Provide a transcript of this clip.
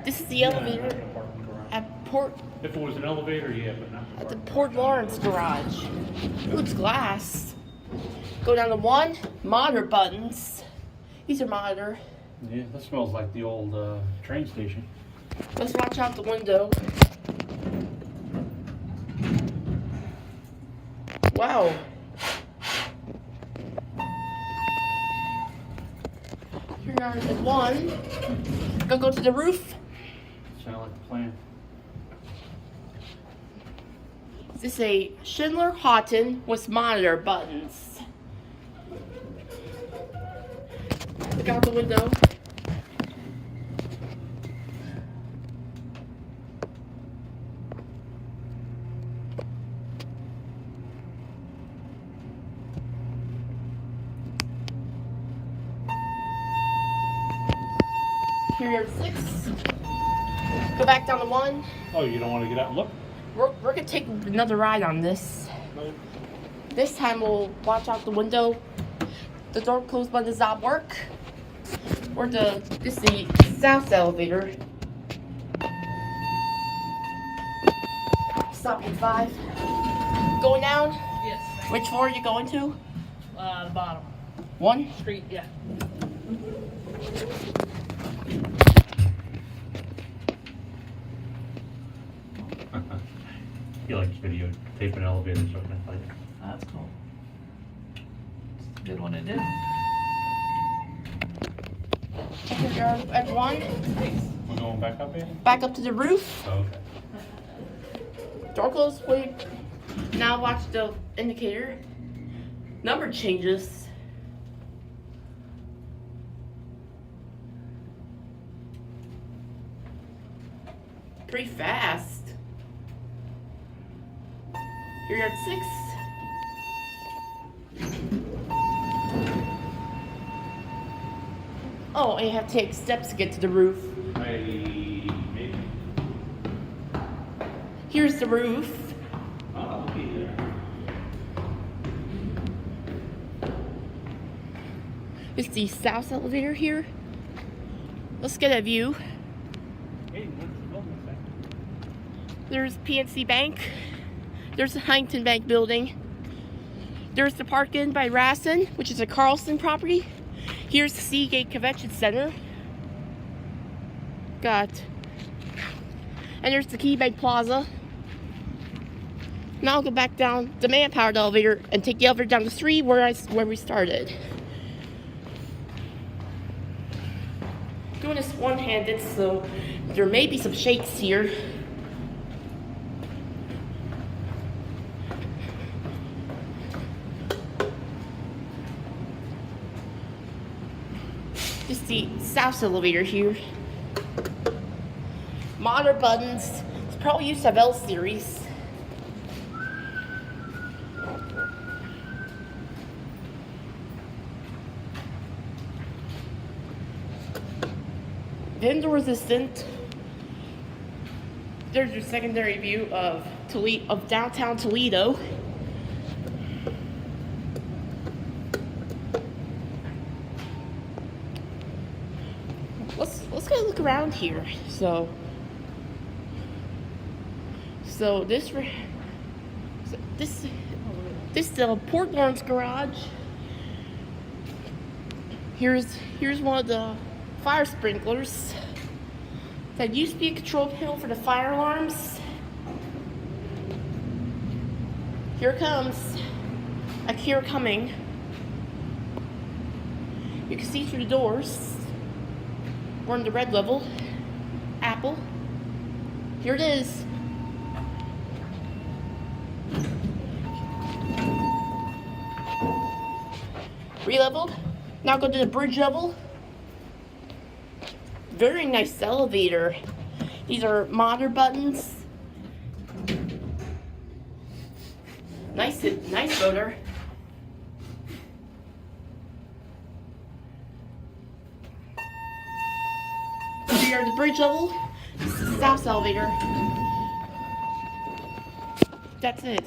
This is the elevator at Port. If it was an elevator, yeah, but not At the Port Lawrence garage. Ooh, it's glass. Go down to 1. Monitor buttons. These are monitor. Yeah, that smells like the old train station. Let's watch out the window. Wow. Here are the 1. Go to the roof. Sound like a plan. This is a SchindlerHaughton with monitor buttons. Look out the window. Here you have 6. Go back down to 1. Oh, you don't want to get out and look? We're gonna take another ride on this. No. This time we'll watch out the window. The door close button does not work. This is the south elevator. Stopping 5. Going down? Yes. Which floor are you going to? The bottom. 1? Street, yeah. He likes videotaping elevators or something like that. That's cool. It's a good one to do. Here we are at 1. We're going back up here? Back up to the roof. Oh, okay. Door closed. Wait. Now watch the indicator. Number changes. Pretty fast. Here you're at 6. Oh, and you have to take steps to get to the roof. Maybe. Here's the roof. Oh, okay there. It's the south elevator here. Let's get a view. Hey, what's the building say? There's PNC Bank. There's the Huntington Bank building. There's the Park Inn by Rassin, which is a Carlson property. Here's the SeaGate Convention Centre. And there's the Key Bank Plaza. Now I'll go back down the man-powered elevator and take the elevator down to 3 where we started. Doing this one-handed, so there may be some shakes here. This is the south elevator here. Monitor buttons. It's probably used to have L series. Vendor resistant. There's your secondary view of downtown Toledo. Let's go look around here. So this is the Port Lawrence garage. Here's one of the fire sprinklers that used to be a control panel for the fire alarms. Here it comes. I hear it coming. You can see through the doors. We're on the red level. Apple. Here it is. Re-leveled. Now go to the bridge level. Very nice elevator. These are monitor buttons. Nice motor. We are at the bridge level. This is the south elevator. That's it.